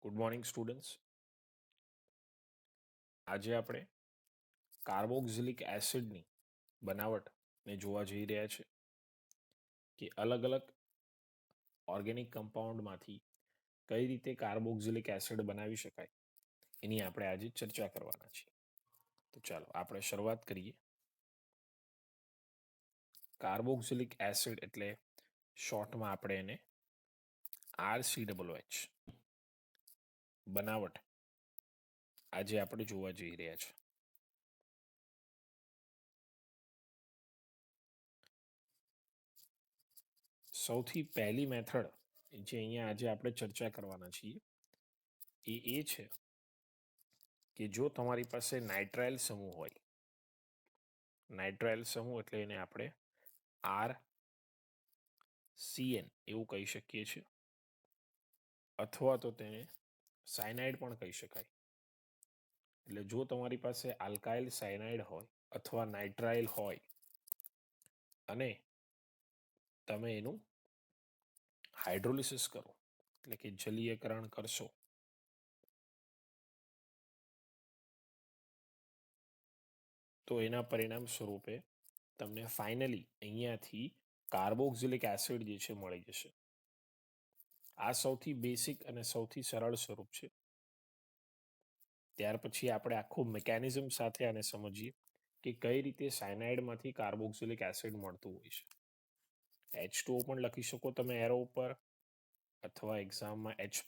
Good morning students. આજે આપણે carboxylic એસિડની બનાવટને જોવા જઈ રહ્યા છે કે અલગ અલગ ઓર્ગેનિક કમ્પાઉન્ડમાંથી કઈ રીતે કાર્બોક્સિલિક એસિડ બનાવી શકાય એની આપણે આજે ચર્ચા કરવાના છીએ. તો ચાલો આપણે શરૂઆત કરીએ. કાર્બોક્સિલિક એસિડ એટલે શોર્ટમાં આપણે એને RCOOH બનાવટ આજે આપણે જોવા જઈ રહ્યા છે. સૌથી પહેલી મેથડ જે અહીંયા આજે આપણે ચર્ચા કરવાના છીએ એ છે કે જો તમારી પાસે નાઇટ્રાઇલ સમૂહ હોય, નાઇટ્રાઇલ સમૂહ એટલે એને આપણે RCN એવું કહી શકીએ છીએ, અથવા તો તેને સાયનાઇડ પણ કહી શકાય. એટલે જો તમારી પાસે આલ્કાઇલ સાયનાઇડ હોય અથવા નાઇટ્રાઇલ હોય અને તમે એનું હાઇડ્રોલિસિસ કરો એટલે કે જલીયકરણ કરશો તો એના પરિણામ સ્વરૂપે તમને ફાઇનલી અહીંયાથી કાર્બોક્સિલિક એસિડ જે છે મળી જશે. આ સૌથી બેસિક અને સૌથી સરળ સ્વરૂપ છે. ત્યાર પછી આપણે આખું મિકેનિઝમ સાથે આને સમજીએ કે કઈ રીતે સાયનાઇડમાંથી કાર્બોક્સિલિક એસિડ મળતું હોય છે. H2O પણ લખી શકો તમે એરો ઉપર, અથવા એક્ઝામમાં H+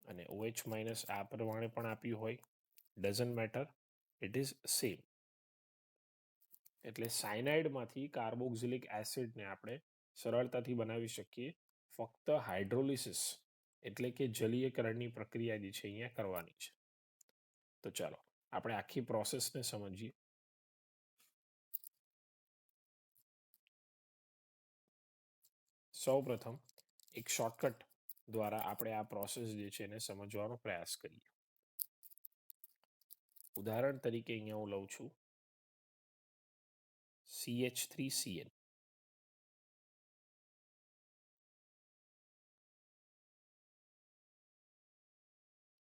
અને OH- આ પ્રમાણે પણ આપ્યું હોય, doesn't matter, it is same. એટલે સાયનાઇડમાંથી કાર્બોક્સિલિક એસિડને આપણે સરળતાથી બનાવી શકીએ ફક્ત હાઇડ્રોલિસિસ એટલે કે જલીયકરણની પ્રક્રિયા જે છે અહીંયા કરવાની છે. તો ચાલો આપણે આખી પ્રોસેસને સમજીએ. સૌપ્રથમ એક શોર્ટકટ દ્વારા આપણે આ પ્રોસેસ જે છે એને સમજવાનો પ્રયાસ કરીએ. ઉદાહરણ તરીકે અહીંયા હું લઉં છું CH3CN.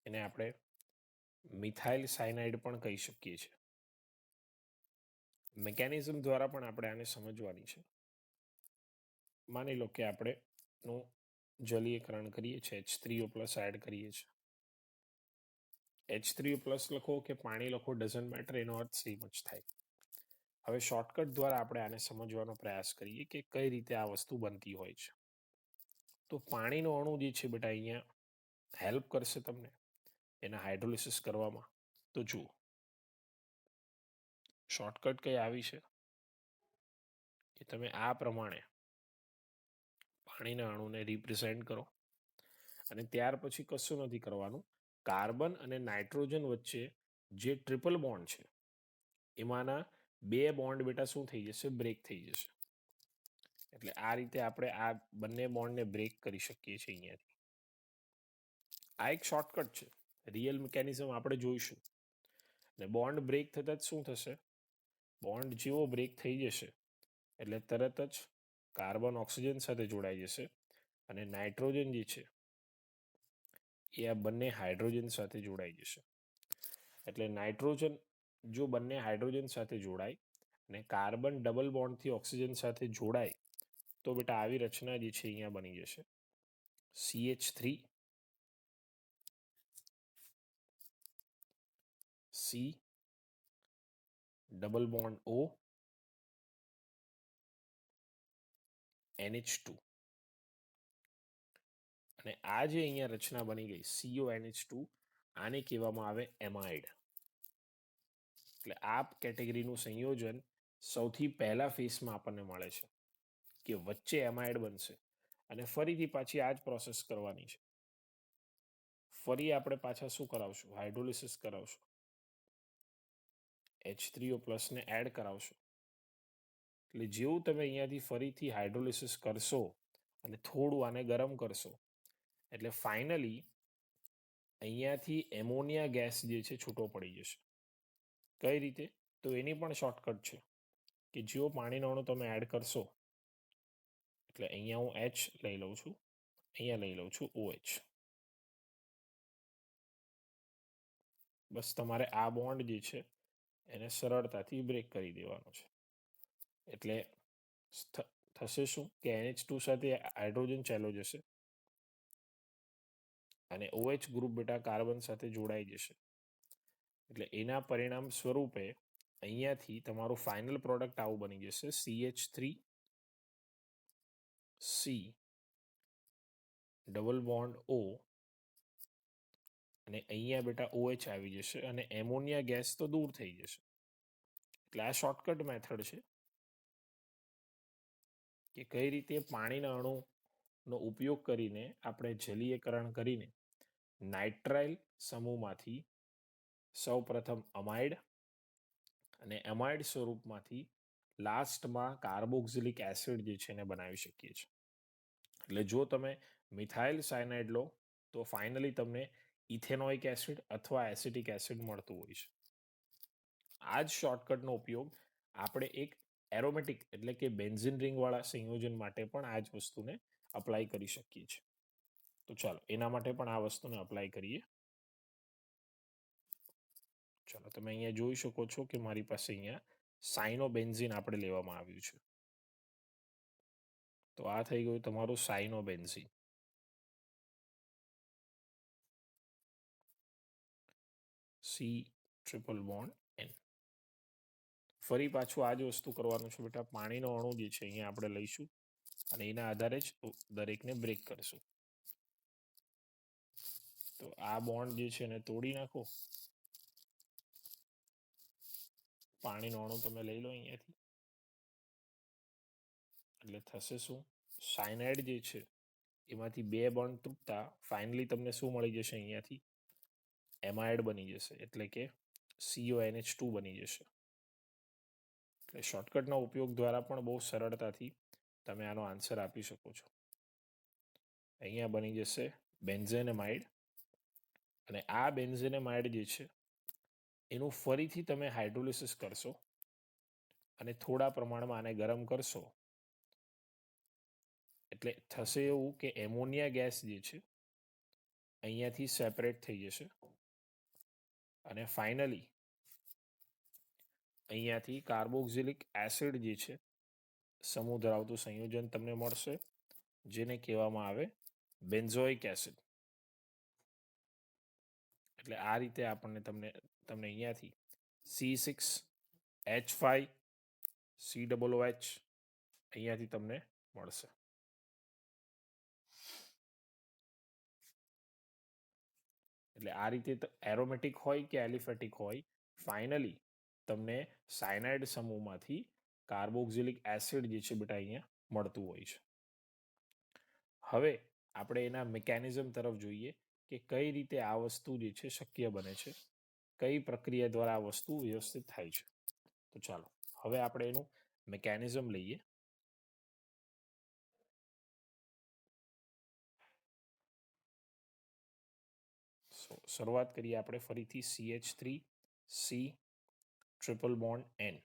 એને આપણે મિથાઇલ સાયનાઇડ પણ કહી શકીએ છીએ. મિકેનિઝમ દ્વારા પણ આપણે આને સમજવાની છે. માની લો કે આપણે નું જલીયકરણ કરીએ છીએ, H3O+ એડ કરીએ છીએ. H3O+ લખો કે પાણી લખો, ડઝન્ટ મેટર, એનો અર્થ સેમ જ થાય. હવે શોર્ટકટ દ્વારા આપણે આને સમજવાનો પ્રયાસ કરીએ કે કઈ રીતે આ વસ્તુ બનતી હોય છે. તો પાણીનો અણુ જે છે બેટા અહીંયા હેલ્પ કરશે તમને એના હાઇડ્રોલિસિસ કરવામાં. તો જુઓ શોર્ટકટ કઈ આવી છે કે તમે આ પ્રમાણે પાણીના અણુને રિપ્રેઝેન્ટ કરો અને ત્યાર પછી કશું નથી કરવાનું. કાર્બન અને નાઇટ્રોજન વચ્ચે જે ટ્રિપલ બોન્ડ છે એમાંના 2 બોન્ડ બેટા શું થઈ જશે? બ્રેક થઈ જશે. એટલે આ રીતે આપણે આ બંને બોન્ડને બ્રેક કરી શકીએ છીએ અહીંયાથી. આ એક શોર્ટકટ છે. રિયલ મિકેનિઝમ આપણે જોઈશું. અને બોન્ડ બ્રેક થતાં જ શું થશે? બોન્ડ જેવો બ્રેક થઈ જશે એટલે તરત જ કાર્બન ઓક્સિજન સાથે જોડાઈ જશે અને નાઇટ્રોજન જે છે એ આ બંને હાઇડ્રોજન સાથે જોડાઈ જશે. એટલે નાઇટ્રોજન જો બંને હાઇડ્રોજન સાથે જોડાય અને કાર્બન ડબલ બોન્ડથી ઓક્સિજન સાથે જોડાય તો બેટા આવી રચના જે છે અહીંયા બની જશે CH3 C double bond O NH2. અને આ જે અહીંયા રચના બની ગઈ CONH2, આને કહેવામાં આવે એમાઇડ. એટલે આ કેટેગરીનું સંયોજન સૌથી પહેલા ફેસમાં આપણને મળે છે કે વચ્ચે એમાઇડ બનશે અને ફરીથી પાછી આ જ પ્રોસેસ કરવાની છે. ફરી આપણે પાછા શું કરાવશું? હાઇડ્રોલિસિસ કરાવશું. H3O+ ને એડ કરાવશું. એટલે જેવું તમે અહીંયાથી ફરીથી હાઇડ્રોલિસિસ કરશો અને થોડું આને ગરમ કરશો એટલે ફાઇનલી અહીંયાથી એમોનિયા ગેસ જે છે છૂટો પડી જશે. કઈ રીતે? તો એની પણ શોર્ટકટ છે કે જેવો પાણીનો અણુ તમે એડ કરશો એટલે અહીંયા હું H લઈ લઉં છું, અહીંયા લઈ લઉં છું OH. બસ તમારે આ બોન્ડ જે છે એને સરળતાથી બ્રેક કરી દેવાનો છે. એટલે થશે શું કે NH2 સાથે હાઇડ્રોજન ચાલ્યો જશે અને OH ગ્રુપ બેટા કાર્બન સાથે જોડાઈ જશે. એટલે એના પરિણામ સ્વરૂપે અહીંયાથી તમારું ફાઇનલ પ્રોડક્ટ આવું બની જશે CH3 C double bond O અને અહીંયા બેટા OH આવી જશે અને એમોનિયા ગેસ તો દૂર થઈ જશે. એટલે આ શોર્ટકટ મેથડ છે કે કઈ રીતે પાણીના અણુનો ઉપયોગ કરીને આપણે જલીયકરણ કરીને નાઇટ્રાઇલ સમૂહમાંથી સૌપ્રથમ અમાઇડ અને એમાઇડ સ્વરૂપમાંથી લાસ્ટમાં કાર્બોક્સિલિક એસિડ જે છે એને બનાવી શકીએ છીએ. એટલે જો તમે મિથાઇલ સાયનાઇડ લો તો ફાઇનલી તમને ઇથેનોઇક એસિડ અથવા એસિટિક એસિડ મળતું હોય છે. આ જ શોર્ટકટનો ઉપયોગ આપણે એક એરોમેટિક એટલે કે બેન્ઝિન રિંગવાળા સંયોજન માટે પણ આ જ વસ્તુને અપ્લાય કરી શકીએ છીએ. તો ચાલો એના માટે પણ આ વસ્તુને અપ્લાય કરીએ. ચાલો તમે અહીંયા જોઈ શકો છો કે મારી પાસે અહીંયા સાઇનોબેન્ઝીન આપણે લેવામાં આવ્યું છે. તો આ થઈ ગયું તમારું cyanobenzene. C triple bond N. ફરી પાછું આ જ વસ્તુ કરવાનું છે બેટા. પાણીનો અણુ જે છે અહીંયા આપણે લઈશું અને એના આધારે જ દરેકને બ્રેક કરશું. તો આ બોન્ડ જે છે એને તોડી નાખો. પાણીનો અણુ તમે લઈ લો અહીંયાથી. એટલે થશે શું? સાયનાઇડ જે છે એમાંથી 2 બોન્ડ તૂટતા ફાઇનલી તમને શું મળી જશે અહીંયાથી? એમાઇડ બની જશે એટલે કે CONH2 બની જશે. એટલે શોર્ટકટના ઉપયોગ દ્વારા પણ બહુ સરળતાથી તમે આનો આન્સર આપી શકો છો. અહીંયા બની જશે બેન્ઝેનેમાઇડ અને આ બેન્ઝેનેમાઇડ જે છે એનું ફરીથી તમે હાઇડ્રોલિસિસ કરશો અને થોડા પ્રમાણમાં આને ગરમ કરશો એટલે થશે એવું કે એમોનિયા ગેસ જે છે અહીંયાથી સેપરેટ થઈ જશે અને ફાઇનલી અહીંયાથી કાર્બોક્સિલિક એસિડ જે છે સમૂહ ધરાવતું સંયોજન તમને મળશે જેને કહેવામાં આવે બેન્ઝોઇક એસિડ. એટલે આ રીતે આપણને તમને અહીંયાથી C6H5COOH અહીંયાથી તમને મળશે. એટલે આ રીતે એરોમેટિક હોય કે એલિફેટિક હોય ફાઇનલી તમને સાયનાઇડ સમૂહમાંથી કાર્બોક્સિલિક એસિડ જે છે બેટા અહીંયા મળતું હોય છે. હવે આપણે એના મિકેનિઝમ તરફ જોઈએ કે કઈ રીતે આ વસ્તુ જે છે શક્ય બને છે, કઈ પ્રક્રિયા દ્વારા આ વસ્તુ વ્યવસ્થિત થાય છે. તો ચાલો હવે આપણે એનું મિકેનિઝમ લઈએ. શરૂઆત કરીએ આપણે ફરીથી CH3C ટ્રિપલ બોન્ડ N.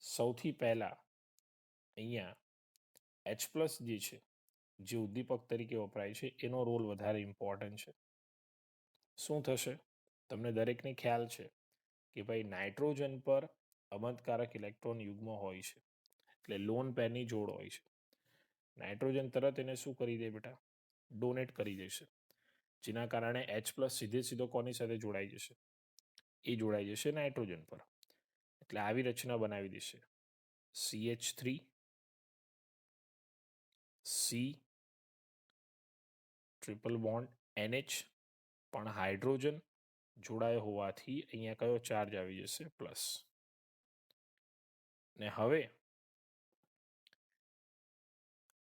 સૌથી પહેલા અહીંયા H+ જે છે જે ઉદ્દીપક તરીકે વપરાય છે એનો રોલ વધારે ઇમ્પોર્ટન્ટ છે. શું થશે? તમને દરેકને ખ્યાલ છે કે ભાઈ નાઇટ્રોજન પર અમદકારક ઇલેક્ટ્રોન યુગ્મ હોય છે એટલે લોન પેરની જોડ હોય છે. નાઇટ્રોજન તરત એને શું કરી દે બેટા? ડોનેટ કરી દેશે, જેના કારણે H+ સીધો કોની સાથે જોડાઈ જશે? એ જોડાઈ જશે નાઇટ્રોજન પર. એટલે આવી રચના બનાવી દેશે CH3C ટ્રિપલ બોન્ડ NH પણ હાઇડ્રોજન જોડાયો હોવાથી અહીંયા કયો ચાર્જ આવી જશે? પ્લસ. ને હવે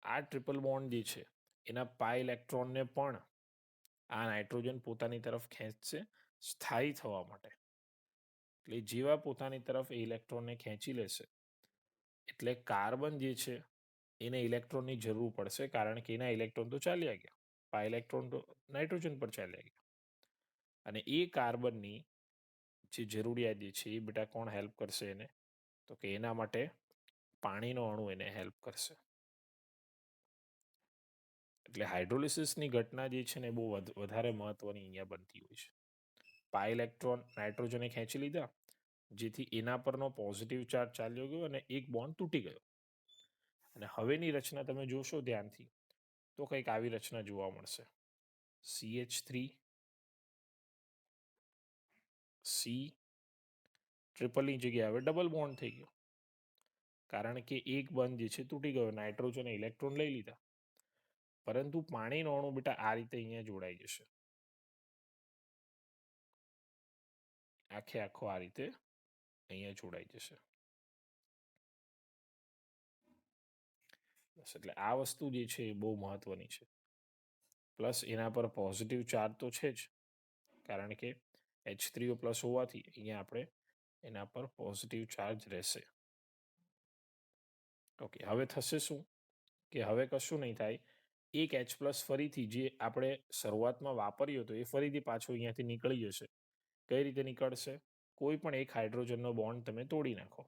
આ ટ્રિપલ બોન્ડ જે છે એના પાઈ ઇલેક્ટ્રોનને પણ આ નાઇટ્રોજન પોતાની તરફ ખેંચશે સ્થાયી થવા માટે. એટલે જેવા પોતાની તરફ એ ઇલેક્ટ્રોનને ખેંચી લેશે એટલે કાર્બન જે છે એને ઇલેક્ટ્રોનની જરૂર પડશે કારણ કે એના ઇલેક્ટ્રોન તો ચાલ્યા ગયા, પાઈ ઇલેક્ટ્રોન તો નાઇટ્રોજન પર ચાલ્યા ગયા. અને એ કાર્બનની જે જરૂરિયાત જે છે એ બેટા કોણ હેલ્પ કરશે એને? તો કે એના માટે પાણીનો અણુ એને હેલ્પ કરશે. એટલે હાઇડ્રોલિસિસની ઘટના જે છે ને બહુ વધારે મહત્વની અહીંયા બનતી હોય છે. પાય ઇલેક્ટ્રોન નાઇટ્રોજને ખેંચી લીધા, જેથી એના પરનો પોઝિટિવ ચાર્જ ચાલ્યો ગયો અને એક બોન્ડ તૂટી ગયો. અને હવેની રચના તમે જોશો ધ્યાનથી તો કંઈક આવી રચના જોવા મળશે. CH3 C ટ્રિપલની જગ્યાએ હવે ડબલ બોન્ડ થઈ ગયો, કારણ કે એક બંધ જે છે તૂટી ગયો, નાઇટ્રોજને ઇલેક્ટ્રોન લઈ લીધા. પરંતુ પાણીનો અણુ બેટા આ રીતે અહીંયા જોડાઈ જશે, આખે આખો આ રીતે અહીંયા જોડાઈ જશે. બસ એટલે આ વસ્તુ જે છે એ બહુ મહત્વની છે. પ્લસ એના પર પોઝિટિવ ચાર્જ તો છે જ, કારણ કે H3O+ હોવાથી અહીંયા આપણે એના પર પોઝિટિવ ચાર્જ રહેશે. ઓકે, હવે થશે શું કે હવે કશું નહીં થાય, એક H+ ફરીથી જે આપણે શરૂઆતમાં વાપર્યો હતો એ ફરીથી પાછો અહીંયાથી નીકળી જશે. કઈ રીતે નીકળશે? કોઈ પણ એક હાઇડ્રોજનનો બોન્ડ તમે તોડી નાખો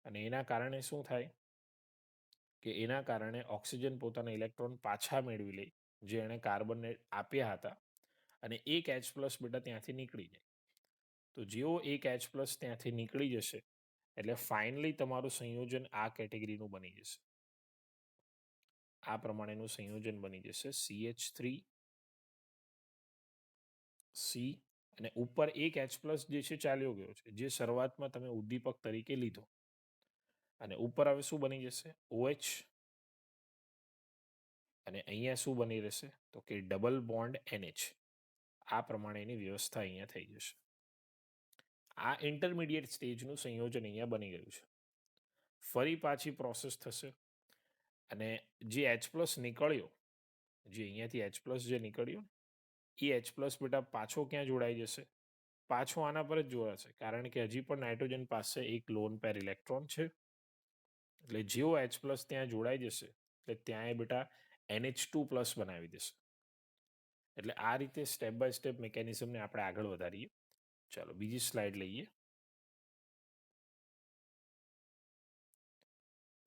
અને એના કારણે શું થાય કે એના કારણે ઓક્સિજન પોતાના ઇલેક્ટ્રોન પાછા મેળવી લે જે એણે કાર્બનને આપ્યા હતા, અને એક H+ બેટા ત્યાંથી નીકળી જાય. તો જેવો એક H+ ત્યાંથી નીકળી જશે એટલે ફાઇનલી તમારું સંયોજન આ કેટેગરીનું બની જશે. આ પ્રમાણેનું સંયોજન બની જશે CH3 C, અને ઉપર એક H+ જે છે ચાલ્યો ગયો છે, જે શરૂઆતમાં તમે ઉદ્દીપક તરીકે લીધો, અને ઉપર હવે શું બની જશે? OH, અને અહીંયા શું બની રહેશે તો કે ડબલ બોન્ડ NH. આ પ્રમાણેની વ્યવસ્થા અહીંયા થઈ જશે. આ ઇન્ટરમીડિયેટ સ્ટેજનું સંયોજન અહીંયા બની ગયું છે. ફરી પાછી પ્રોસેસ થશે અને જે H+ નીકળ્યો, જે અહીંયાથી H+ જે નીકળ્યો એ H+ બેટા પાછો ક્યાં જોડાઈ જશે? પાછો આના પર જ જોડાશે, કારણ કે હજી પણ નાઇટ્રોજન પાસે એક લોન પેર ઇલેક્ટ્રોન છે. એટલે જેવો H+ ત્યાં જોડાઈ જશે એટલે ત્યાં એ બેટા NH2+ બનાવી દેશે. એટલે આ રીતે સ્ટેપ બાય સ્ટેપ મિકેનિઝમને આપણે આગળ વધારીએ. ચાલો બીજી સ્લાઇડ લઈએ.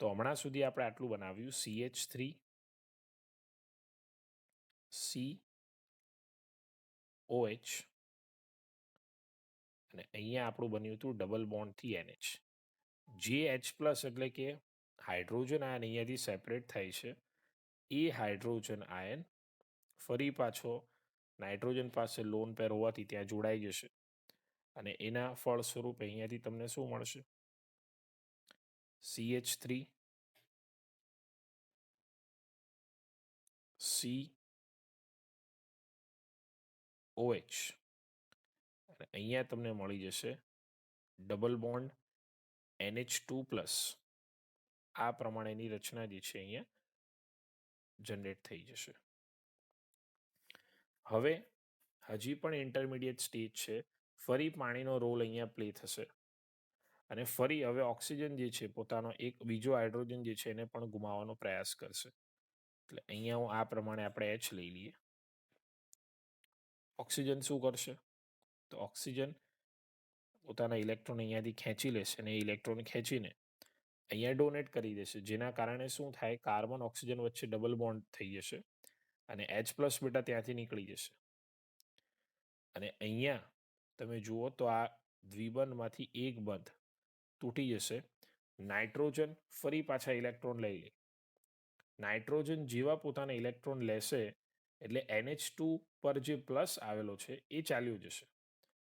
તો હમણાં સુધી આપણે આટલું બનાવ્યું, CH3 C OH, અને અહીંયા આપણું બન્યું હતું ડબલ બોન્ડથી NH. જે H+ એટલે કે હાઇડ્રોજન આયન અહીંયાથી સેપરેટ થાય છે, એ હાઇડ્રોજન આયન ફરી પાછો નાઇટ્રોજન પાસે લોન પેર હોવાથી ત્યાં જોડાઈ જશે, અને એના ફળ સ્વરૂપે અહીંયાથી તમને શું મળશે? CH3 C OH, અને અહીંયા તમને મળી જશે ડબલ બોન્ડ NH2+. આ પ્રમાણેની રચના જે છે અહીંયા જનરેટ થઈ જશે. હવે હજી પણ ઇન્ટરમીડિયેટ સ્ટેજ છે, ફરી પાણીનો રોલ અહીંયા પ્લે થશે, અને ફરી હવે ઓક્સિજન જે છે પોતાનો એક બીજો હાઇડ્રોજન જે છે એને પણ ગુમાવવાનો પ્રયાસ કરશે. એટલે અહીંયા હું આ પ્રમાણે આપણે H લઈ લઈએ. ઓક્સિજન શું કરશે? તો ઓક્સિજન પોતાના ઇલેક્ટ્રોન અહીંયાથી ખેંચી લેશે, અને ઇલેક્ટ્રોન ખેંચીને અહીંયા ડોનેટ કરી દેશે, જેના કારણે શું થાય? કાર્બન ઓક્સિજન વચ્ચે ડબલ બોન્ડ થઈ જશે અને H+ બેટા ત્યાંથી નીકળી જશે. અને અહીંયા તમે જુઓ તો આ દ્વિબંધમાંથી એક બંધ તૂટી જશે. નાઇટ્રોજન ફરી પાછા ઇલેક્ટ્રોન લઈ લે. નાઇટ્રોજન જેવા પોતાના ઇલેક્ટ્રોન લેશે એટલે NH2 પર જે પ્લસ આવેલો છે એ ચાલ્યો જશે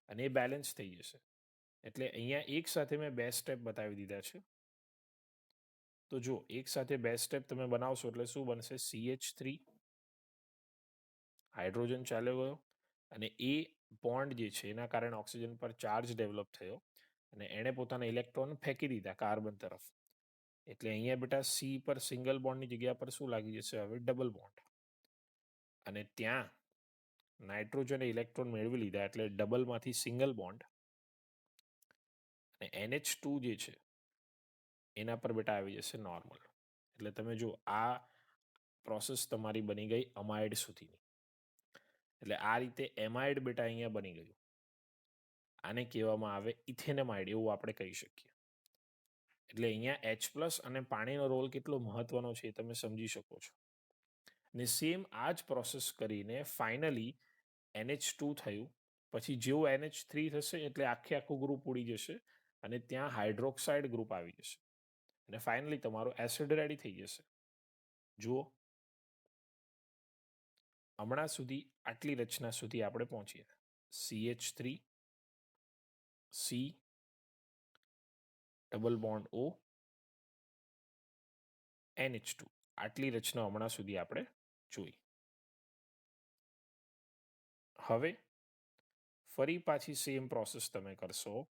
અને એ બેલેન્સ થઈ જશે. એટલે અહીંયા એક સાથે મેં બે સ્ટેપ બતાવી દીધા છે. તો જો એક સાથે બે સ્ટેપ તમે બનાવશો એટલે શું બનશે? CH3 હાઇડ્રોજન ચાલ્યો ગયો, અને એ બોન્ડ જે છે એના કારણે ઓક્સિજન પર ચાર્જ ડેવલપ થયો અને એણે પોતાના ઇલેક્ટ્રોન ફેંકી દીધા કાર્બન તરફ. એટલે અહીંયા બેટા C પર સિંગલ બોન્ડની જગ્યા પર શું લાગી જશે? હવે ડબલ બોન્ડ. અને ત્યાં નાઇટ્રોજને ઇલેક્ટ્રોન મેળવી લીધા એટલે ડબલમાંથી સિંગલ બોન્ડ, અને NH2 જે છે એના પર બેટા આવી જશે નોર્મલ. એટલે તમે જો આ પ્રોસેસ તમારી બની ગઈ અમાઇડ સુધીની. એટલે આ રીતે એમાઇડ બેટા અહીંયા બની ગયું. આને કહેવામાં આવે ઇથેનેમાઇડ, એવું આપણે કહી શકીએ. એટલે અહીંયા H+ અને પાણીનો રોલ કેટલો મહત્વનો છે એ તમે સમજી શકો છો. અને સેમ આ જ પ્રોસેસ કરીને ફાઇનલી NH2 થયું, પછી જેવું NH3 થશે એટલે આખું ગ્રુપ ઉડી જશે અને ત્યાં હાઇડ્રોક્સાઇડ ગ્રુપ આવી જશે અને ફાઇનલી તમારો એસિડ રેડી થઈ જશે. જુઓ, હમણાં સુધી આટલી રચના સુધી આપણે પહોંચીએ. CH3 C double bond O NH2 આટલી રચના હમણાં સુધી આપણે જોઈ. હવે ફરી પાછી સેમ પ્રોસેસ તમે કરશો,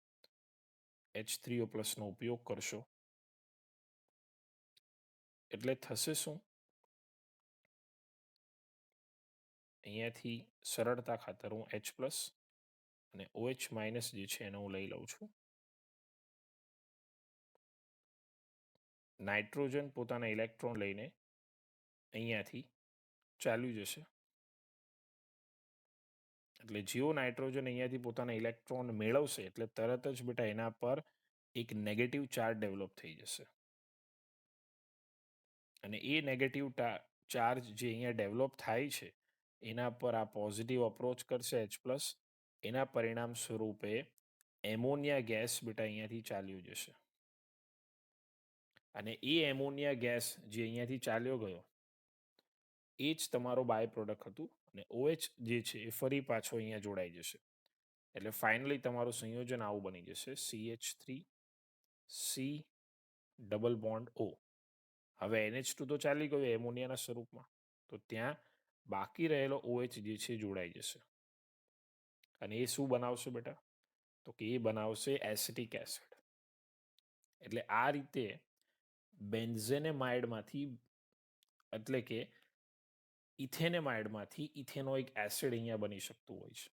H3O+ નો ઉપયોગ કરશો એટલે થશે શું? અહીંયાથી સરળતા ખાતર હું H+ અને OH- જે છે એને હું લઈ લઉં છું. નાઇટ્રોજન પોતાના ઇલેક્ટ્રોન લઈને અહીંયાથી ચાલ્યું જશે. એટલે જેવો નાઇટ્રોજન અહીંયાથી પોતાના ઇલેક્ટ્રોન મેળવશે એટલે તરત જ બેટા એના પર એક નેગેટિવ ચાર્જ ડેવલપ થઈ જશે અને એ નેગેટિવ ચાર્જ જે અહીંયા ડેવલપ થાય છે એના પર આ પોઝિટિવ અપ્રોચ કરશે H+, એના પરિણામ સ્વરૂપે એમોનિયા ગેસ બેટા અહીંયાથી ચાલ્યું જશે અને એ એમોનિયા ગેસ જે અહીંયાથી ચાલ્યો ગયો એ જ તમારો બાય પ્રોડક્ટ હતું અને OH જે છે એ ફરી પાછો અહીંયા જોડાઈ જશે. એટલે ફાઇનલી તમારું સંયોજન આવું બની જશે CH3 C double bond O. હવે NH2 તો ચાલી ગયો એમોનિયાના સ્વરૂપમાં, તો ત્યાં બાકી રહેલો OH જે છે જોડાઈ જશે અને એ શું બનાવશે બેટા? તો કે એ બનાવશે એસિટિક એસિડ. એટલે આ રીતે બેન્ઝેનેમાઇડમાંથી એટલે કે ઇથેનેમાઇડમાંથી ઇથેનોઇક એસિડ અહીંયા બની શકતું હોય છે.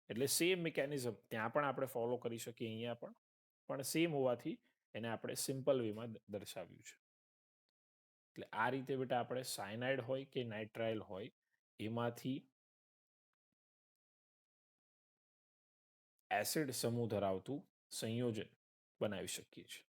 એટલે સેમ મિકેનિઝમ ત્યાં પણ આપણે ફોલો કરી શકીએ, અહીંયા પણ સેમ હોવાથી એને આપણે સિમ્પલ વેમાં દર્શાવ્યું છે. એટલે આ રીતે બેટા આપણે સાયનાઇડ હોય કે નાઇટ્રાઇલ હોય એમાંથી એસિડ સમૂહ ધરાવતું સંયોજન બનાવી શકીએ છીએ.